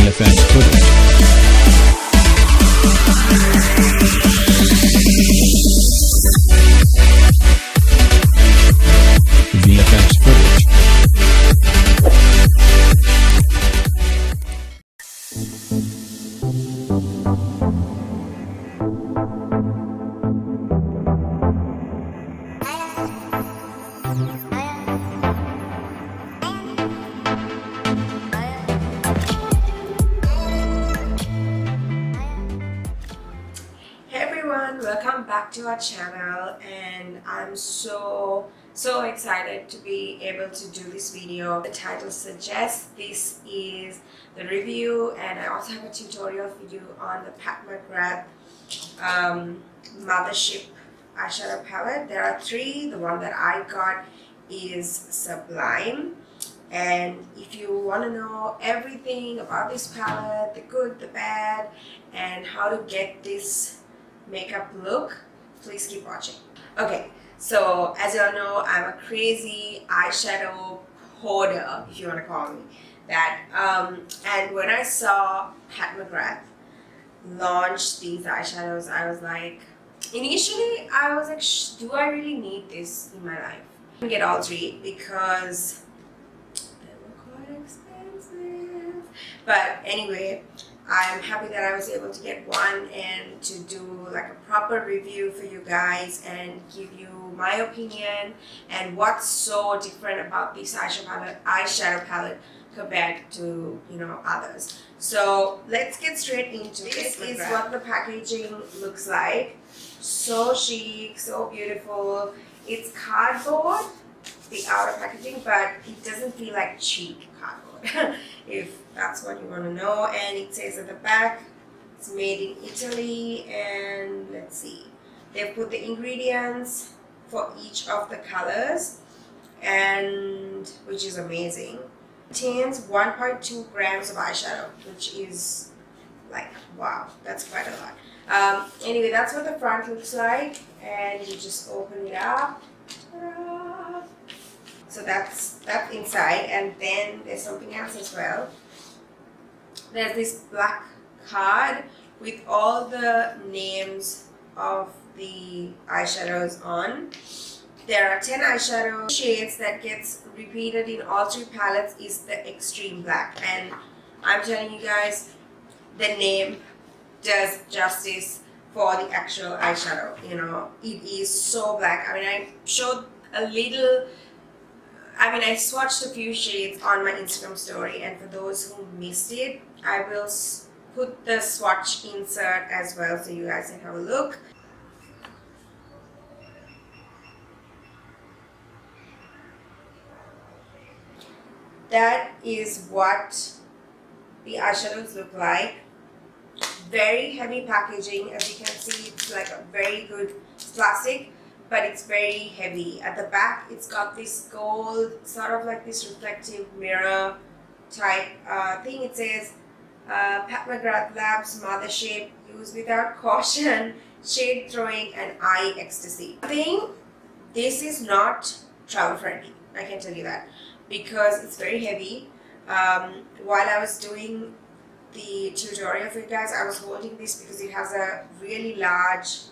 VFX footage. VFX footage. Hey everyone, welcome back to our channel, and I'm so excited to be able to do this video. The title suggests this is the review, and I also have a tutorial for you on the McGrath Mothership eyeshadow palette. There are three. The one that I got is Sublime. And if you want to know everything about this palette, the good, the bad, and how to get this makeup look, please keep watching. Okay, so as you all know, I'm a crazy eyeshadow hoarder, if you want to call me that. And when I saw McGrath launch these eyeshadows, I was like, initially I was like, do I really need this in my life? I didn't get all three because they were quite expensive. But anyway, I'm happy that I was able to get one and to do like a proper review for you guys and give you my opinion and what's so different about this eyeshadow palette compared to, you know, others. So let's get straight into it. This is what the packaging looks like. So chic, so beautiful. It's cardboard, the outer packaging, but it doesn't feel like cheap cardboard. If that's what you want to know. And it says at the back it's made in Italy, and let's see, they've put the ingredients for each of the colors, and which is amazing. It contains 1.2 grams of eyeshadow, which is like, wow, that's quite a lot. Anyway, that's what the front looks like, and you just open it up. Ta-da! So that's inside, and then there's something else as well. There's this black card with all the names of the eyeshadows on. There are 10 eyeshadow shades that gets repeated in all three palettes is the extreme black, and I'm telling you guys, the name does justice for the actual eyeshadow. You know, it is so black. I mean, I showed a little, I swatched a few shades on my Instagram story, and for those who missed it, I will put the swatch insert as well so you guys can have a look. That is what the eyeshadows look like. Very heavy packaging. As you can see, it's like a very good plastic, but it's very heavy. At the back, it's got this gold, sort of like this reflective mirror type thing. It says McGrath Labs Mothership, use without caution, shade throwing and eye ecstasy. This is not travel friendly, I can tell you that, because it's very heavy. While I was doing the tutorial for you guys, I was holding this because it has a really large,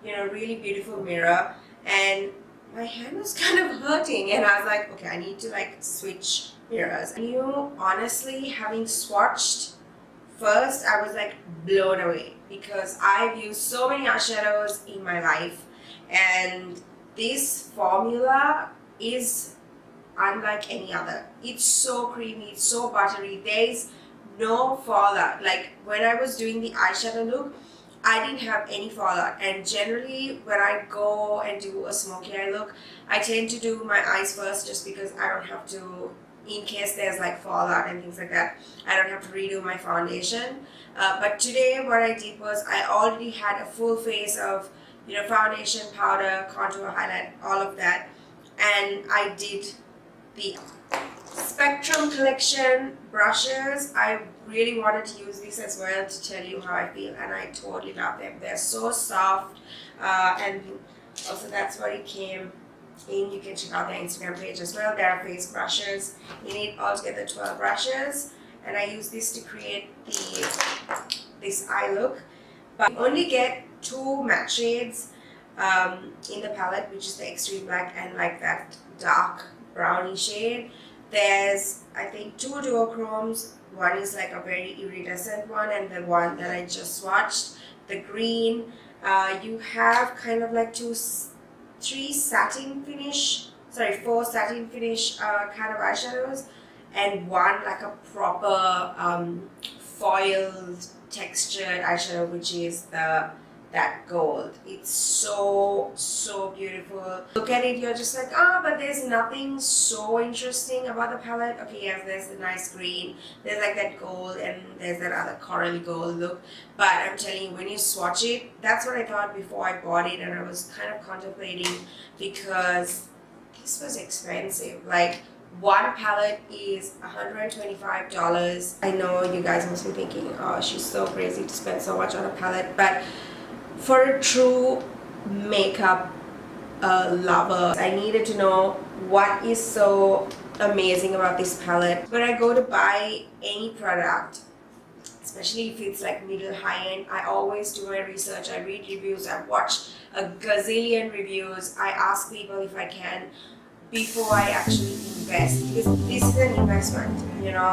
you know, really beautiful mirror, and my hand was kind of hurting, and I was like, okay, I need to like switch mirrors. And you honestly, having swatched first, I was like blown away because I've used so many eyeshadows in my life, and this formula is unlike any other. It's so creamy, it's so buttery, there's no fallout. Like when I was doing the eyeshadow look, I didn't have any fallout, and generally when I go and do a smoky eye look, I tend to do my eyes first just because I don't have to, in case there's like fallout and things like that, I don't have to redo my foundation. But today what I did was I already had a full face of, you know, foundation, powder, contour, highlight, all of that, and I did the Spectrum collection brushes. I really wanted to use this as well to tell you how I feel, and I totally love them. They're so soft, and also that's what it came in. You can check out their Instagram page as well. There are face brushes in it, altogether 12 brushes, and I use this to create this eye look. But you only get 2 matte shades in the palette, which is the extreme black and like that dark browny shade. There's, I think, 2 duochromes. One is like a very iridescent one, and the one that I just swatched, the green. You have kind of like 4 satin finish kind of eyeshadows, and one like a proper foiled textured eyeshadow, which is that gold. It's so beautiful. Look at it, you're just like, but there's nothing so interesting about the palette. Okay, yes, there's the nice green, there's like that gold, and there's that other corally gold look. But I'm telling you, when you swatch it, that's what I thought before I bought it, and I was kind of contemplating because this was expensive. Like, one palette is $125. I know you guys must be thinking, oh, she's so crazy to spend so much on a palette, but for a true makeup lover, I needed to know what is so amazing about this palette. When I go to buy any product, especially if it's like middle high end, I always do my research. I read reviews, I watch a gazillion reviews, I ask people if I can before I actually invest, because this is an investment, you know.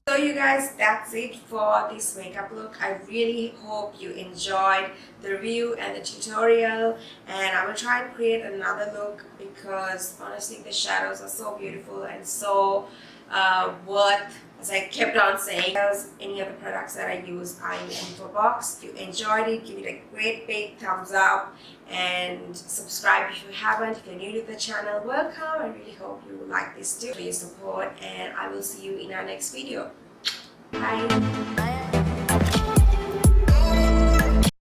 So you guys, that's it for this makeup look. I really hope you enjoyed the review and the tutorial, and I will try and create another look because honestly the shadows are so beautiful and so worth, as I kept on saying. Any other products that I use are in the info box. If you enjoyed it, give it a great big thumbs up and subscribe if you haven't. If you're new to the channel, welcome. I really hope you like this too, for your support, and I will see you in our next video. Bye.